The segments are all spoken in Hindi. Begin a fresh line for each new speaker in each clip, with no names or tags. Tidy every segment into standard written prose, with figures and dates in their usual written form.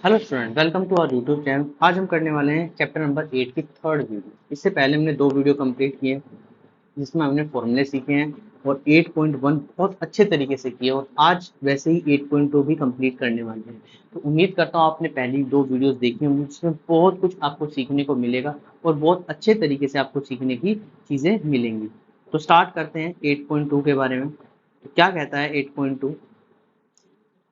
Hello student, welcome to our YouTube channel. आज हम करने वाले हैं चैप्टर नंबर 8 की थर्ड वीडियो। इससे पहले हमने दो वीडियो कंप्लीट किए जिसमें हमने फॉर्मूले सीखे हैं और 8.1 बहुत अच्छे तरीके से किए और आज वैसे ही 8.2 भी कंप्लीट करने वाले हैं। तो उम्मीद करता हूँ आपने पहली दो वीडियोस देखी होंगी जिसमें बहुत कुछ आपको सीखने को मिलेगा और बहुत अच्छे तरीके से आपको सीखने की चीज़ें मिलेंगी। तो स्टार्ट करते हैं 8.2 के बारे में। तो क्या कहता है 8.2?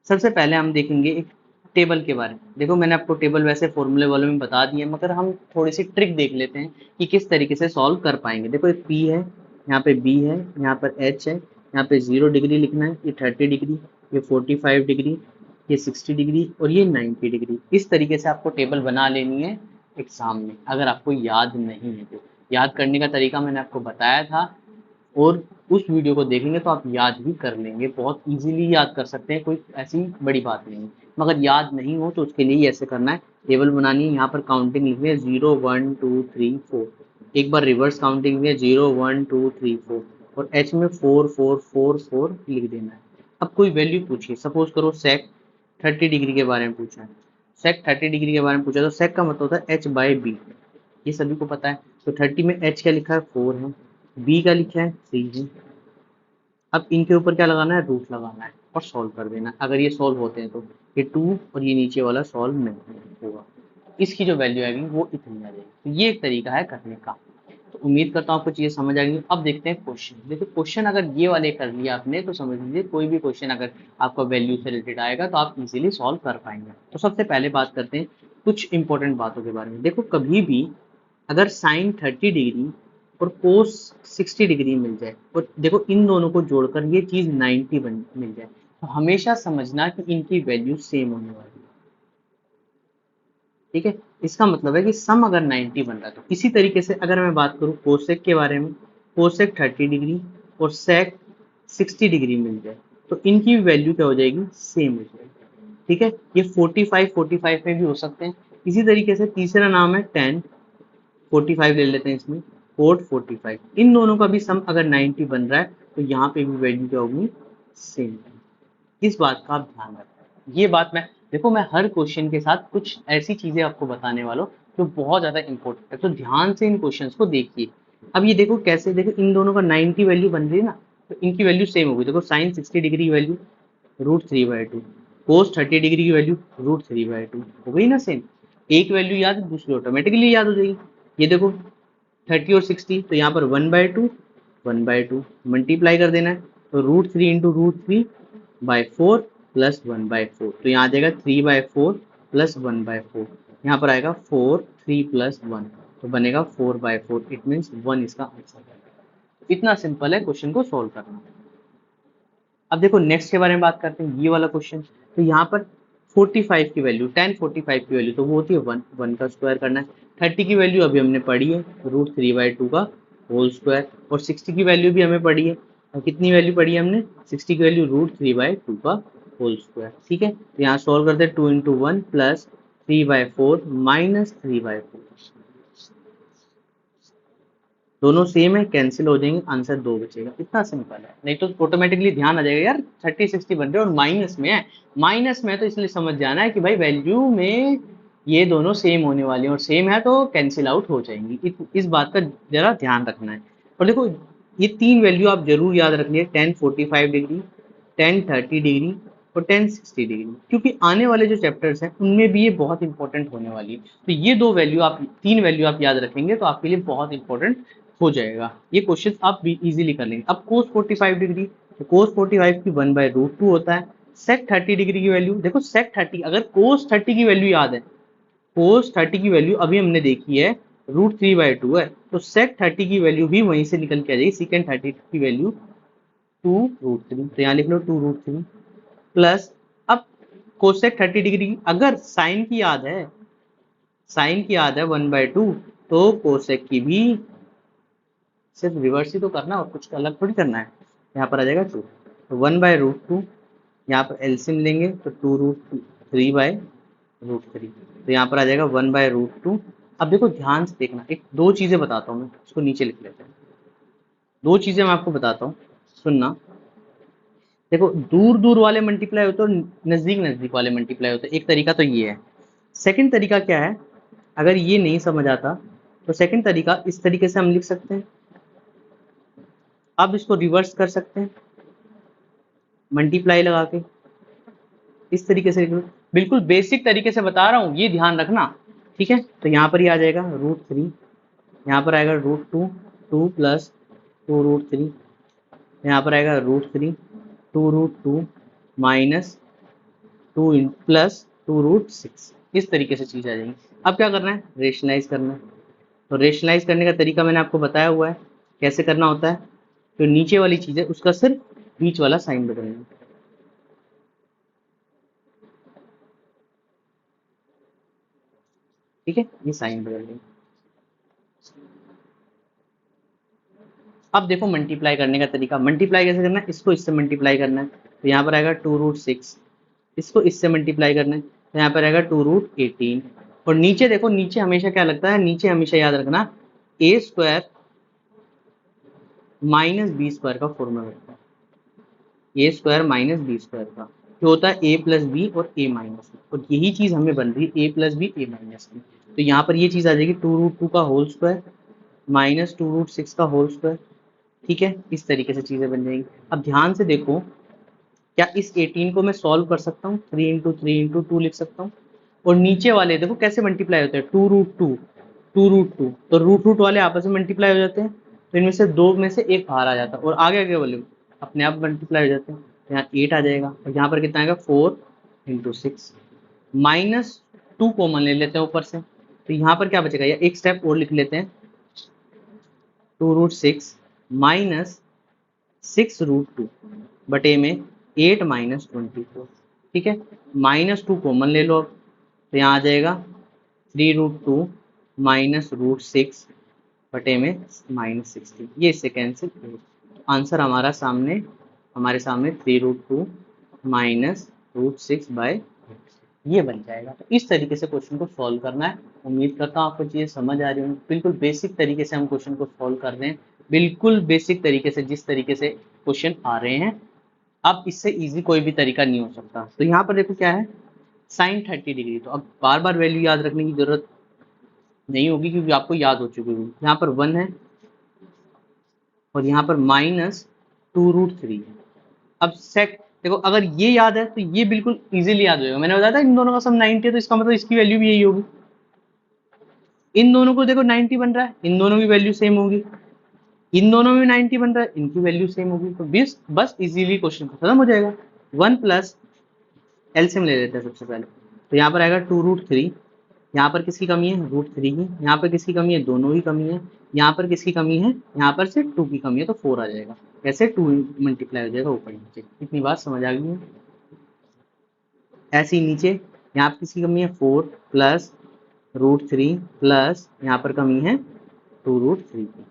सबसे पहले हम देखेंगे एक टेबल के बारे में। देखो, मैंने आपको टेबल वैसे फॉर्मूले वालों में बता दिए, मगर हम थोड़ी सी ट्रिक देख लेते हैं कि किस तरीके से सॉल्व कर पाएंगे। देखो, एक पी है, यहाँ पे बी है, यहाँ पर एच है, यहाँ पे 0 डिग्री लिखना है, ये 30 डिग्री, ये 45 डिग्री, ये 60 डिग्री और ये 90 डिग्री। इस तरीके से आपको टेबल बना लेनी है एग्जाम में, अगर आपको याद नहीं है तो। याद करने का तरीका मैंने आपको बताया था और उस वीडियो को देखेंगे तो आप याद भी कर लेंगे, बहुत इजीली याद कर सकते हैं, कोई ऐसी बड़ी बात नहीं है। मगर याद नहीं हो तो उसके लिए ऐसे करना है, टेबल बनानी है, यहाँ पर काउंटिंग लिखनी है 0 1 2 3 4। एक बार रिवर्स काउंटिंग लिखनी है 0 1 2 3 4 और एच में 4 4 4 4 लिख देना है। अब कोई वैल्यू पूछिए, सपोज करो सेक 30 डिग्री के बारे में पूछा है। सेक 30 डिग्री के बारे में पूछा तो सेक का मतलब होता है एच बाई बी, ये सभी को पता है। तो 30 में एच क्या लिखा है 4 है, बी का लिखा है 3 है। अब इनके ऊपर क्या लगाना है, रूट लगाना है और सॉल्व कर देना है। अगर ये सॉल्व होते हैं तो ये 2 और ये नीचे वाला सॉल्व नहीं होगा, इसकी जो वैल्यू आएगी वो इतनी आ जाएगी। तो ये एक तरीका है करने का। तो उम्मीद करता हूँ आपको चीजें समझ आ गई। अब देखते हैं क्वेश्चन। देखो, क्वेश्चन अगर ये वाले कर लिया आपने तो समझ लीजिए कोई भी क्वेश्चन अगर आपका वैल्यू से रिलेटेड आएगा तो आप इजीली सॉल्व कर पाएंगे। तो सबसे पहले बात करते हैं कुछ इंपॉर्टेंट बातों के बारे में। देखो, कभी भी अगर साइन 30 डिग्री और कोस 60 डिग्री मिल जाए और देखो इन दोनों को जोड़कर ये चीज 90 बन मिल जाए, तो हमेशा समझना कि इनकी वैल्यू सेम होने वाली है। ठीक है, इसका मतलब है कि सम अगर 90 बन रहा है तो इसी तरीके से अगर मैं बात करूं कोसेक के बारे में, कोसेक 30 डिग्री और सेक 60 डिग्री मिल जाए तो इनकी वैल्यू क्या हो जाएगी, सेम हो जाएगी। ठीक है, ये 45 में भी हो सकते हैं। इसी तरीके से तीसरा नाम है टेन 45 ले लेते हैं इसमें, कोट 45, इन दोनों का भी सम अगर 90 बन रहा है तो यहाँ पे भी वैल्यू क्या होगी, सेम। इस बात का आप ध्यान रखें। ये बात मैं, देखो, मैं हर क्वेश्चन के साथ कुछ ऐसी चीजें आपको बताने वाला हूँ जो बहुत ज्यादा इंपॉर्टेंट है, तो ध्यान से इन क्वेश्चंस को देखिए। अब ये देखो कैसे, देखो इन दोनों का 90 वैल्यू बन रही है ना, तो इनकी वैल्यू सेम होगी। देखो साइन 60 डिग्री की वैल्यू √3/2, कोस 30 डिग्री की वैल्यू √3/2 हो गई ना सेम। एक वैल्यू याद है, दूसरी ऑटोमेटिकली याद हो जाएगी। ये देखो 30 और 60, तो यहाँ पर 1/2 1/2 मल्टीप्लाई कर देना है, तो √3 इंटू √3/4 प्लस 1/4, तो यहाँ आ जाएगा 3/4 प्लस 1/4, यहाँ पर आएगा 4 3 प्लस 1, तो बनेगा 4/4। इट मीन्स 1 इसका आंसर है। इतना सिंपल है क्वेश्चन को सोल्व करना। अब देखो नेक्स्ट के बारे में बात करते हैं, ये वाला क्वेश्चन। तो यहाँ पर 45 की वैल्यू, 1045 की वैल्यू तो वो होती है 1, 1 का स्क्वायर करना है। 30 की वैल्यू अभी हमने पढ़ी है √3/2 का होल स्क्वायर, और 60 की वैल्यू भी हमें पढ़ी है। और कितनी वैल्यू पढ़ी है हमने, 60 की वैल्यू √3/2 का होल स्क्वायर। ठीक है, तो यहाँ सॉल्व करते हैं 2 इंटू 1 प्लस 3/4 माइनस 3/4, दोनों सेम है, कैंसिल हो जाएंगे, आंसर 2 बचेगा। इतना सिंपल है, नहीं तो ऑटोमेटिकली ध्यान आ जाएगा यार 30 60 बन रहे और माइनस में है। माइनस में है तो इसलिए समझ जाना है कि भाई वैल्यू में ये दोनों सेम होने वाली हैं और सेम है तो कैंसिल आउट हो जाएंगी। इस बात का जरा ध्यान रखना है। और देखो ये तीन वैल्यू आप जरूर याद रखनी है, 1045 डिग्री, 1030 डिग्री और 1060 डिग्री, क्योंकि आने वाले जो चैप्टर्स हैं उनमें भी ये बहुत इंपॉर्टेंट होने वाली है। तो ये दो वैल्यू आप, तीन वैल्यू आप याद रखेंगे तो आपके लिए बहुत इंपॉर्टेंट हो जाएगा। ये क्वेश्चन आप भी इजीली कर लेंगे। अब कोस 45 डिग्री, तो कोस 45 की 1/√2 होता है। सेक 30 डिग्री की वैल्यू, देखो सेक 30, अगर कोस 30 की वैल्यू याद है, कोस 30 की वैल्यू अभी हमने देखी है √3/2 है, तो सेक 30 की वैल्यू भी वहीं से निकल के आ जाएगी, सेकेंड 30 की वैल्यू 2√3, तो यहाँ लिख लो 2√3 प्लस, अब कोसेक 30 डिग्री अगर साइन की याद है, साइन की याद है 1/2, तो कोसेक की भी सिर्फ रिवर्स ही तो करना और कुछ अलग थोड़ी करना है। यहाँ पर आ जाएगा 2, तो 1/√2, यहाँ पर एलसीएम लेंगे तो 2√3/√3, तो यहाँ पर आ जाएगा 1/√2। अब देखो ध्यान से देखना, एक दो चीजें बताता हूँ मैं, इसको नीचे लिख लेते हैं। दो चीजें मैं आपको बताता हूँ, सुनना। देखो दूर दूर वाले मल्टीप्लाई होते हैं और नजदीक नजदीक वाले मल्टीप्लाई होते हैं। एक तरीका तो ये है, सेकंड तरीका क्या है, अगर ये नहीं समझ आता तो सेकंड तरीका इस तरीके से हम लिख सकते हैं। अब इसको रिवर्स कर सकते हैं मल्टीप्लाई लगा के, इस तरीके से बिल्कुल बेसिक तरीके से बता रहा हूँ, ये ध्यान रखना, ठीक है। तो यहाँ पर ही आ जाएगा √3, यहाँ पर आएगा √2, 2 प्लस 2√3, यहाँ पर आएगा √3, 2√2 माइनस 2 प्लस 2√6, इस तरीके से चीज़ आ जाएगी। अब क्या करना है, रेशनलाइज करना है। तो रेशनलाइज करने का तरीका मैंने आपको बताया हुआ है कैसे करना होता है। तो नीचे वाली चीज़ है उसका सिर्फ बीच वाला साइन बदलना है, ठीक है, ये साइन बदल देंगे। अब देखो मल्टीप्लाई करने का तरीका, मल्टीप्लाई कैसे करना है, इसको इससे मल्टीप्लाई करना है, तो यहाँ पर आएगा 2√6, इसको इससे मल्टीप्लाई करना है, तो यहाँ पर आएगा 2√18, और नीचे देखो, नीचे हमेशा क्या लगता है, नीचे हमेशा याद रखना a² माइनस b² का फॉर्मूला होता है, a² माइनस b² का जो होता है a प्लस बी और a माइनस बी, और यही चीज हमें बन रही है a plus B a minus B. तो यहाँ पर ये चीज आ जाएगी 2√2 का होल स्क्वायर माइनस 2√6 का होल स्क्वायर, ठीक है, इस तरीके से चीजें बन जाएंगी। अब ध्यान से देखो, क्या इस 18 को मैं सॉल्व कर सकता हूँ, 3 × 3 × 2 लिख सकता हूँ, और नीचे वाले देखो कैसे मल्टीप्लाई होते हैं, 2√2 2√2, तो रूट वाले आपस में मल्टीप्लाई हो जाते हैं, तो इनमें से दो में से एक बाहर आ जाता है और आगे आगे वाले अपने आप मल्टीप्लाई हो जाते हैं। यहाँ 8 आ जाएगा और यहाँ पर कितना आएगा 4 × 6, -2 कॉमन ले लेते हैं ऊपर से, तो यहाँ पर क्या बचेगा, या एक स्टेप और लिख लेते हैं, 2√6 माइनस 6√2 बटे में 8 माइनस 24, ठीक है, -2 कॉमन ले लो, अब तो यहाँ आ जाएगा 3√2 माइनस √6 बटे में -16, ये इससे कैंसिल, आंसर हमारे सामने 3√2 माइनस √6 बाय ये बन जाएगा। तो इस तरीके से क्वेश्चन को सॉल्व करना है। उम्मीद करता हूँ आपको चीज़ें समझ आ रही होंगी। बिल्कुल बेसिक तरीके से हम क्वेश्चन को सॉल्व कर रहे हैं, बिल्कुल बेसिक तरीके से, जिस तरीके से क्वेश्चन आ रहे हैं। अब इससे इजी कोई भी तरीका नहीं हो सकता। तो यहाँ पर देखो क्या है, sin 30 डिग्री, तो अब बार बार वैल्यू याद रखने की जरूरत नहीं होगी क्योंकि आपको याद हो चुकी होगी। यहाँ पर 1 है और यहाँ पर -2√3 है। अब सेक देखो, अगर ये याद है तो ये बिल्कुल इजीली याद हो जाएगा। मैंने बताया था इन दोनों का सम 90 है, तो इसका मतलब इसकी वैल्यू भी यही होगी। इन दोनों को देखो 90 बन रहा है, इन दोनों की वैल्यू सेम होगी, इन दोनों में 90 बन रहा है, इनकी वैल्यू सेम होगी, तो बस इजीली क्वेश्चन खत्म हो जाएगा। 1 प्लस एलसीएम ले लेते हैं सबसे पहले, तो यहाँ पर आएगा 2√3, यहाँ पर किसकी कमी है, √3 की, यहाँ पर किसकी कमी है, दोनों की कमी है, यहाँ पर किसकी कमी है, यहाँ पर सिर्फ 2 की कमी है, तो 4 आ जाएगा। ऐसे 2 मल्टीप्लाई हो जाएगा ऊपर नीचे। इतनी बात समझ आ गई है। ऐसे ही नीचे यहाँ पर किसकी कमी है, 4 प्लस √3 प्लस यहाँ पर कमी है 2√3 की,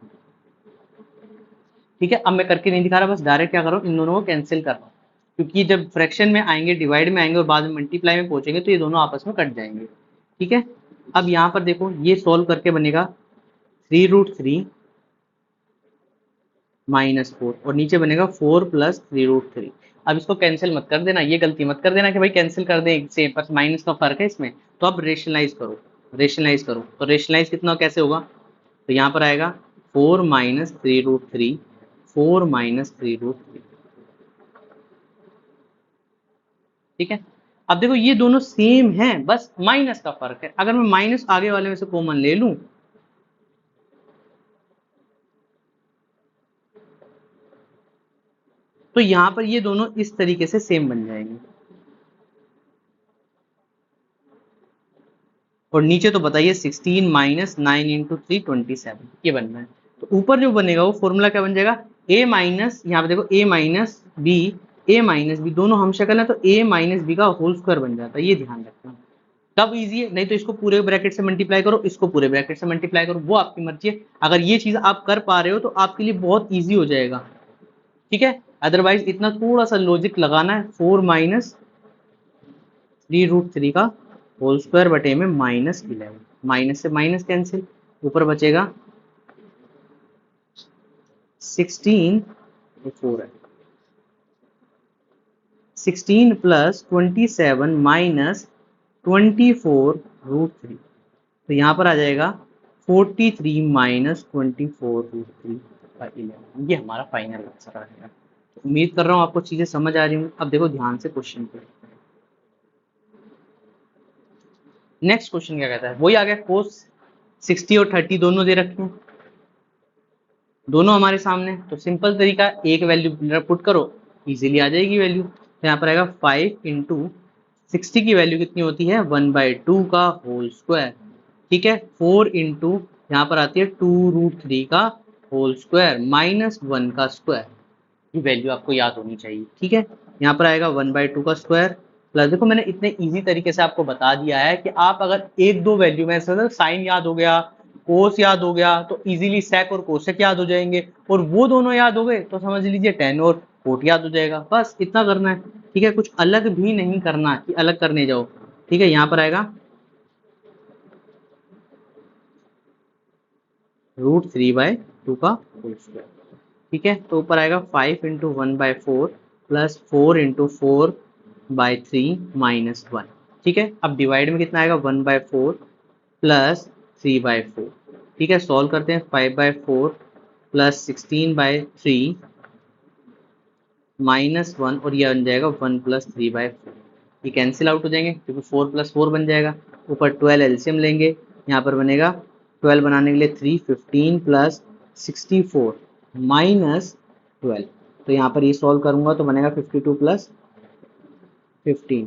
ठीक है। अब मैं करके नहीं दिखा रहा, बस डायरेक्ट क्या कर रहा हूँ, इन दोनों को कैंसिल कर रहा हूँ, क्योंकि जब फ्रैक्शन में आएंगे, डिवाइड में आएंगे और बाद में मल्टीप्लाई में पहुंचेंगे तो ये दोनों आपस में कट जाएंगे, ठीक है। अब यहाँ पर देखो, ये सॉल्व करके बनेगा 3√3 -4 और नीचे बनेगा 4 प्लस 3√3। अब इसको कैंसिल मत कर देना, ये गलती मत कर देना कि भाई कैंसिल कर दे, सेम पर माइनस का फर्क है इसमें। तो अब रेशनलाइज करो, रेशनलाइज करो, तो रेशनलाइज कितना कैसे होगा, तो यहाँ पर आएगा 4 - 3√3, 4 - 3√3, ठीक है। अब देखो ये दोनों सेम हैं, बस माइनस का फर्क है। अगर मैं माइनस आगे वाले में से कॉमन ले लूं तो यहां पर ये दोनों इस तरीके से सेम बन जाएंगे, और नीचे तो बताइए 16 - 9 × 3 27, ये बनना है। तो ऊपर जो बनेगा वो फॉर्मूला क्या बन जाएगा, a माइनस, यहाँ पे देखो a minus B, a minus B दोनों हम शक्ल है, तो a माइनस बी का होल स्क्वायर बन जाता है, ये ध्यान रखना। तब इजी है, नहीं तो इसको पूरे ब्रैकेट से मल्टीप्लाई करो, इसको पूरे ब्रैकेट से मल्टीप्लाई करो, वो आपकी मर्जी है। अगर ये चीज आप कर पा रहे हो तो आपके लिए बहुत ईजी हो जाएगा, ठीक है। अदरवाइज इतना थोड़ा सा लॉजिक लगाना है, 4 - 3√3 का होल स्क्वायर बटे में -11, माइनस से माइनस कैंसिल, ऊपर बचेगा 16, 4 है, 16 + 27 - 24 √3। तो यहाँ पर आ जाएगा 43 माइनस 24√3/11। ये हमारा फाइनल आंसर आ जाएगा। तो उम्मीद कर रहा हूँ आपको चीजें समझ आ रही हूँ। अब देखो ध्यान से क्वेश्चन पे। नेक्स्ट क्वेश्चन क्या कहता है, वही आ गया, कोस 60 और 30 दोनों दे रखे हैं, दोनों हमारे सामने। तो सिंपल तरीका, एक वैल्यू पुट करो, इजीली आ जाएगी वैल्यू। तो यहाँ पर आएगा 5 इंटू 60 की वैल्यू कितनी होती है 1/2 का होल स्क्वायर, ठीक है। 4 इंटू यहाँ पर आती है 2√3 का होल स्क्वायर माइनस 1 का स्क्वायर। ये वैल्यू आपको याद होनी चाहिए, ठीक है। यहाँ पर आएगा 1/2 का स्क्वायर प्लस, देखो मैंने इतने इजी तरीके से आपको बता दिया है कि आप अगर एक दो वैल्यू में साइन याद हो गया, कोस याद हो गया, तो इजीली सेक और कोसेक याद हो जाएंगे, और वो दोनों याद हो गए तो समझ लीजिए टेन और कोट याद हो जाएगा। बस इतना करना है, ठीक है। कुछ अलग भी नहीं करना कि अलग करने जाओ, ठीक है। यहाँ पर आएगा √3/2 का होल स्क्वायर, ठीक है। तो ऊपर आएगा 5 इंटू 1/4 प्लस 4 इंटू 4/3 माइनस 1, ठीक है। अब डिवाइड में कितना आएगा 1/4 प्लस 3/4, ठीक है। सॉल्व करते हैं, 5/4 प्लस 16/3 माइनस 1, और ये बन जाएगा 1 प्लस 3/4। ये कैंसिल आउट हो जाएंगे क्योंकि 4 प्लस 4 बन जाएगा। ऊपर 12 एलसीएम लेंगे, यहाँ पर बनेगा 12 बनाने के लिए 3, 15 प्लस 64 माइनस 12। तो यहाँ पर ये सॉल्व करूंगा तो बनेगा 52 प्लस 15,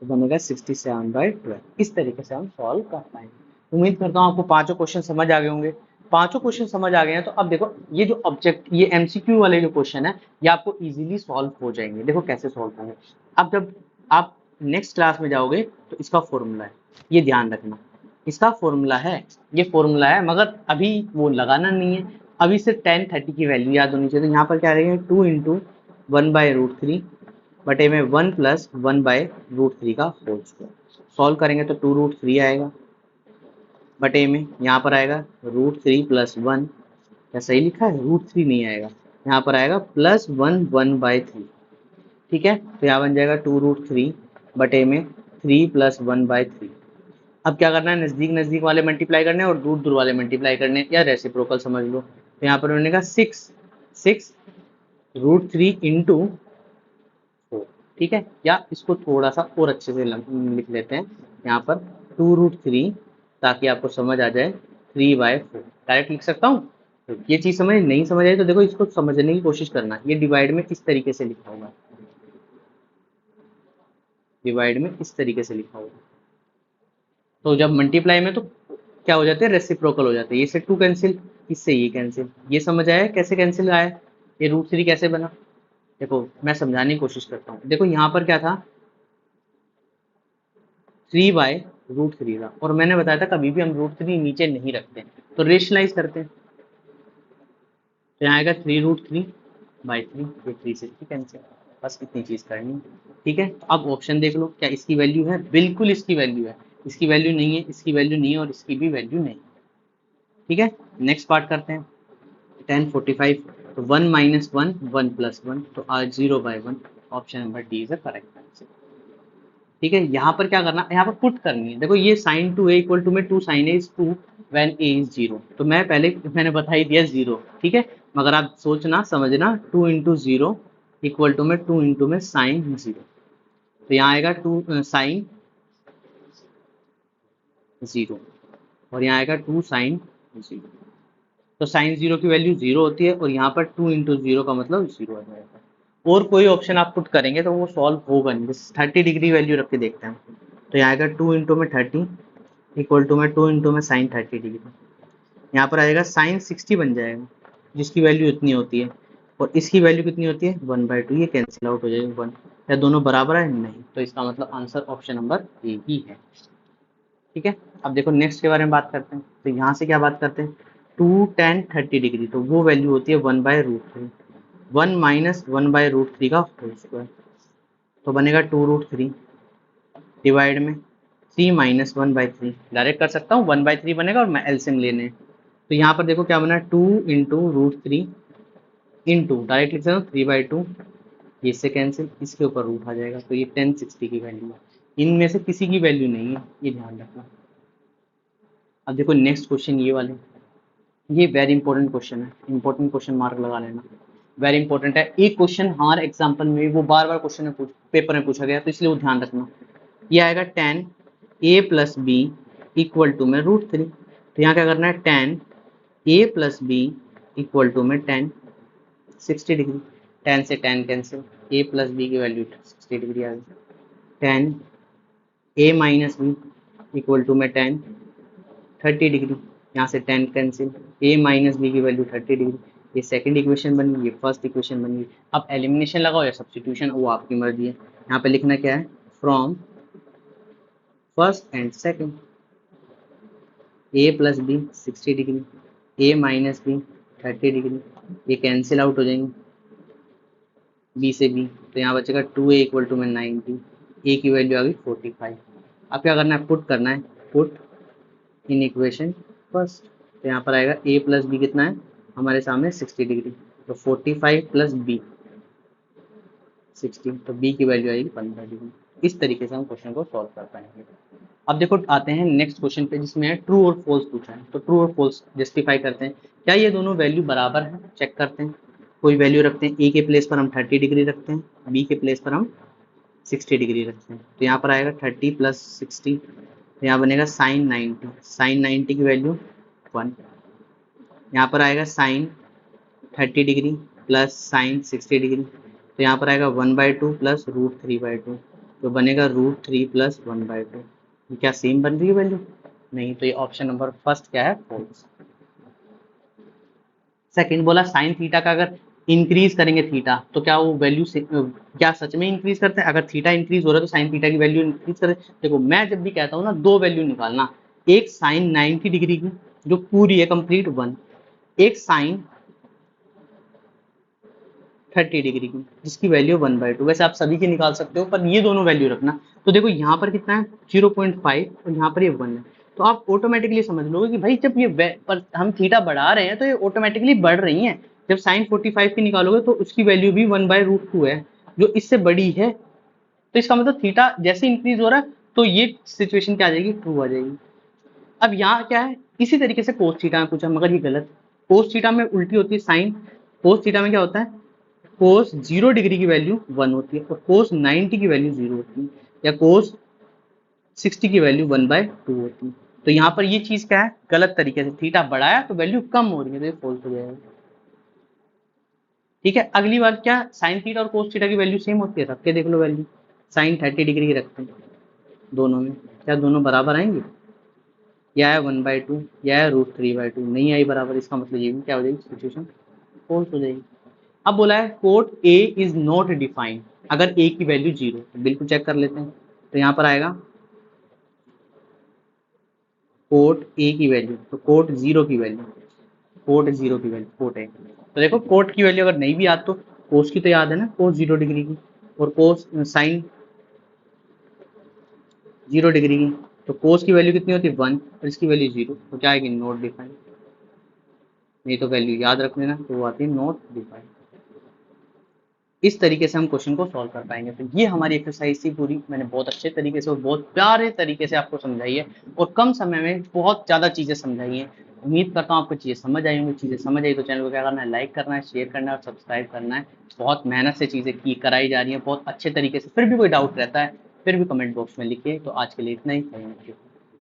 तो बनेगा 67/12। इस तरीके से हम सॉल्व कर पाएंगे। उम्मीद करता हूँ आपको पांचों क्वेश्चन समझ आ गए होंगे। पांचों क्वेश्चन समझ आ गए हैं तो अब देखो ये जो ऑब्जेक्ट, ये एमसीक्यू वाले जो क्वेश्चन है ये आपको इजीली सॉल्व हो जाएंगे। देखो कैसे सॉल्व होंगे। अब जब आप नेक्स्ट क्लास में जाओगे तो इसका फॉर्मूला है, ये ध्यान रखना, इसका फॉर्मूला है, ये फॉर्मूला है, मगर अभी वो लगाना नहीं है। अभी सिर्फ 10, 30 की वैल्यू याद होनी चाहिए। तो यहाँ पर क्या रहेगा 2 इंटू 1/√3 बटे में 1 प्लस 1/√3 का होल स्क्वायर। सॉल्व करेंगे तो 2√3 आएगा बटे में यहाँ पर आएगा √3 प्लस 1, क्या सही लिखा है, √3 नहीं आएगा, यहाँ पर आएगा प्लस 1 1/3, ठीक है। तो यहाँ बन जाएगा 2√3 बटे में 3 प्लस 1/3। अब क्या करना है, नजदीक नजदीक वाले मल्टीप्लाई करने हैं और दूर दूर वाले मल्टीप्लाई करने हैं, या रेसिप्रोकल समझ लो। तो यहाँ पर बनेगा 6 √3 इंटू 4, ठीक है। या इसको थोड़ा सा और अच्छे से लिख लेते हैं यहाँ पर 2√3, ताकि आपको समझ आ जाए 3/4 डायरेक्ट लिख सकता हूँ। तो ये चीज समझ नहीं समझ आई तो देखो इसको समझने की कोशिश करना। ये डिवाइड में इस तरीके से लिखा होगा, डिवाइड में इस तरीके से लिखा होगा। तो जब मल्टीप्लाई में तो क्या हो जाते हैं, रेसिप्रोकल हो जाते हैं। ये से 2 कैंसिल, इससे ये कैंसिल। ये समझ आया कैसे कैंसिल आया, ये √3 कैसे बना। देखो मैं समझाने की कोशिश करता हूँ। देखो यहाँ पर क्या था, 3/√3 था, और मैंने बताया था कभी भी हम √3 नीचे नहीं रखते हैं, तो रेशनलाइज करते हैं। तो यहाँ आएगा 3√3/3, ये 3 से 3 कैंसिल। बस इतनी चीज करनी है, ठीक है। तो अब ऑप्शन देख लो, क्या इसकी वैल्यू है, बिल्कुल इसकी वैल्यू है। इसकी वैल्यू नहीं है, इसकी वैल्यू नहीं है, और इसकी भी वैल्यू नहीं, ठीक है। नेक्स्ट पार्ट करते हैं 1045। तो 1 माइनस 1 1 प्लस 1, तो आज 0/1। Option number D is the correct answer, ठीक है। यहाँ पर क्या करना, यहाँ पर पुट करनी है। देखो ये sin 2a इक्वल टू में 2 sin a is 2 when a is 0, तो मैंने बता ही दिया 0, ठीक है। मगर आप सोचना समझना, 2 इंटू 0 इक्वल टू में 2 इंटू में साइन 0। तो यहाँ आएगा 2 साइन 0, और यहाँ आएगा 2 साइन 0। तो साइन 0 की वैल्यू 0 होती है, और यहाँ पर 2 इंटू 0 का मतलब 0 आ जाएगा। और कोई ऑप्शन आप पुट करेंगे तो वो सॉल्व होगा नहीं। जैसे 30 डिग्री वैल्यू रख के देखते हैं, तो यहाँ आएगा 2 इंटू में 30 इक्वल टू में 2 इंटू में साइन 30 डिग्री। यहाँ पर आएगा साइन 60 बन जाएगा, जिसकी वैल्यू इतनी होती है, और इसकी वैल्यू कितनी होती है 1/2। ये कैंसिल आउट हो जाएगा 1, या दोनों बराबर है नहीं, तो इसका मतलब आंसर ऑप्शन नंबर ए ही है, ठीक है। अब देखो नेक्स्ट के बारे में बात करते हैं। तो यहाँ से क्या बात करते हैं, 2 tan 30 डिग्री, तो वो वैल्यू होती है 1/√3, 1 माइनस 1/√3 का होल स्क्वायर, तो बनेगा 2√3 डिवाइड में 3 माइनस 1/3। डायरेक्ट कर सकता हूँ, 1/3 बनेगा और मैं एलसीएम लेने हैं। तो यहाँ पर देखो क्या बना, 2 इंटू √3 इंटू डायरेक्ट लिख सकता हूँ 3/2, ये इससे कैंसिल, इसके ऊपर रूट आ जाएगा, तो ये 1060 की वैल्यू है। इनमें से किसी की वैल्यू नहीं है, ये ध्यान रखना। अब देखो नेक्स्ट क्वेश्चन ये वाले, ये वेरी इंपॉर्टेंट क्वेश्चन है, इंपॉर्टेंट क्वेश्चन मार्क लगा लेना, वेरी इंपॉर्टेंट है। एक क्वेश्चन हमारे एग्जाम्पल में वो बार बार क्वेश्चन में पेपर में पूछा गया, तो इसलिए वो ध्यान रखना। ये आएगा tan a plus B equal to में √3। तो यहाँ क्या करना है, tan a plus B equal to में tan 60 डिग्री। tan से tan cancel, a plus B की वैल्यू 60 डिग्री आ गई। tan a minus B equal to में tan 30 डिग्री। यहाँ से tan cancel, a minus B की वैल्यू 30 डिग्री। ये सेकंड इक्वेशन बन गई, ये फर्स्ट इक्वेशन बन गई। अब एलिमिनेशन लगाओ या सब्स्टिट्यूशन, वो आपकी मर्जी है। यहाँ पे लिखना क्या है, from first and second, a plus B 60 degree, a minus B 30 degree, ये कैंसिल आउट हो जाएंगे b से b, तो यहाँ बचेगा 2a इक्वल टू में 90, a की वैल्यू आ गई 45। अब क्या करना है, पुट करना है, पुट इन इक्वेशन फर्स्ट। तो यहाँ पर आएगा a प्लस बी कितना है हमारे सामने 60 डिग्री, तो 45 प्लस बी 60, तो b की वैल्यू आएगी 15 डिग्री। इस तरीके से हम क्वेश्चन को सॉल्व कर पाएंगे। अब देखो आते हैं नेक्स्ट क्वेश्चन पे, जिसमें ट्रू और फॉल्स पूछा है। तो ट्रू और फॉल्स जस्टिफाई करते हैं, क्या ये दोनों वैल्यू बराबर है, चेक करते हैं। कोई वैल्यू रखते हैं, a के प्लेस पर हम 30 डिग्री रखते हैं, b के प्लेस पर हम 60 डिग्री रखते हैं। तो यहाँ पर आएगा 30 प्लस 60, तो यहाँ बनेगा साइन 90, साइन 90 की वैल्यू 1। यहाँ पर आएगा sine 30 degree plus sine 60 degree, तो यहाँ पर आएगा 1/2 प्लस √3/2, तो बनेगा √3 प्लस 1/2। क्या सेम बन रही है वैल्यू? नहीं, तो ये ऑप्शन नंबर फर्स्ट क्या है, फॉल्स। सेकंड बोला साइन थीटा का अगर इंक्रीज करेंगे थीटा, तो क्या वो वैल्यू से क्या सच में इंक्रीज करते हैं? अगर थीटा इंक्रीज हो रहा है तो साइन थीटा की वैल्यू इंक्रीज करें। देखो मैं जब भी कहता हूँ ना, दो वैल्यू निकालना, एक साइन 90 डिग्री की जो पूरी है कंप्लीट 1, एक साइन 30 डिग्री की जिसकी वैल्यू 1/2। वैसे आप सभी की निकाल सकते हो, पर ये दोनों वैल्यू रखना। तो देखो यहाँ पर कितना है 0.5 और यहाँ पर ये 1 है, तो आप ऑटोमेटिकली समझ लोगे कि भाई जब ये पर हम थीटा बढ़ा रहे हैं तो ये ऑटोमेटिकली बढ़ रही हैं। जब साइन 45 की निकालोगे तो उसकी वैल्यू भी 1/√2 है, जो इससे बड़ी है। तो इसका मतलब थीटा जैसे इंक्रीज हो रहा है तो ये सिचुएशन क्या आ जाएगी, ट्रू आ जाएगी। अब यहाँ क्या है, इसी तरीके से कोस थीटा में पूछा, मगर ये गलत। कोस थीटा में उल्टी होती है साइन, कोस थीटा में क्या होता है, कोस 0 डिग्री की वैल्यू 1 होती है और कोस 90 की वैल्यू 0 होती है, या कोस 60 की वैल्यू 1/2 होती है। तो यहाँ पर ये चीज क्या है, गलत तरीके से थीटा बढ़ाया तो वैल्यू कम हो रही है, तो ये फॉल्स हो जाएगा। ठीक है, अगली बार क्या साइन थीटा और कोस थीटा की वैल्यू सेम होती है, रख के देख लो वैल्यू। साइन 30 डिग्री की रखते हैं दोनों में, क्या दोनों बराबर आएंगे? या है 1/2 या है √3/2, नहीं आई बराबर, इसका मतलब ये भी क्या हो जाएगी, सिचुएशन फॉल्स हो जाएगी। अब बोला है cot A is not defined, अगर ए की वैल्यू 0, तो बिल्कुल चेक कर लेते हैं। तो यहाँ पर आएगा कोट ए की वैल्यू, तो कोट 0 की वैल्यू, कोट 0 की वैल्यू कोट ए। तो देखो कोट की वैल्यू अगर नहीं भी याद तो कोस की तो याद है ना, कोस 0 डिग्री की, और कोस साइन 0 डिग्री की। तो कोस की वैल्यू कितनी होती है 1 और इसकी वैल्यू 0, तो क्या आएगी, नॉट डिफाइंड। नहीं तो वैल्यू याद रख लेना, तो वो आती है नॉट डिफाइंड। इस तरीके से हम क्वेश्चन को सॉल्व कर पाएंगे। तो ये हमारी एक्सरसाइज थी पूरी, मैंने बहुत अच्छे तरीके से और बहुत प्यारे तरीके से आपको समझाई है, और कम समय में बहुत ज़्यादा चीज़ें समझाई हैं। उम्मीद करता हूँ आपको चीज़ें समझ आई होंगी। चीज़ें समझ आई तो चैनल को क्या करना है, लाइक करना है, शेयर करना है और सब्सक्राइब करना है। बहुत मेहनत से चीज़ें की कराई जा रही हैं, बहुत अच्छे तरीके से। फिर भी कोई डाउट रहता है फिर भी कमेंट बॉक्स में लिखिए। तो आज के लिए इतना ही, थैंक यू।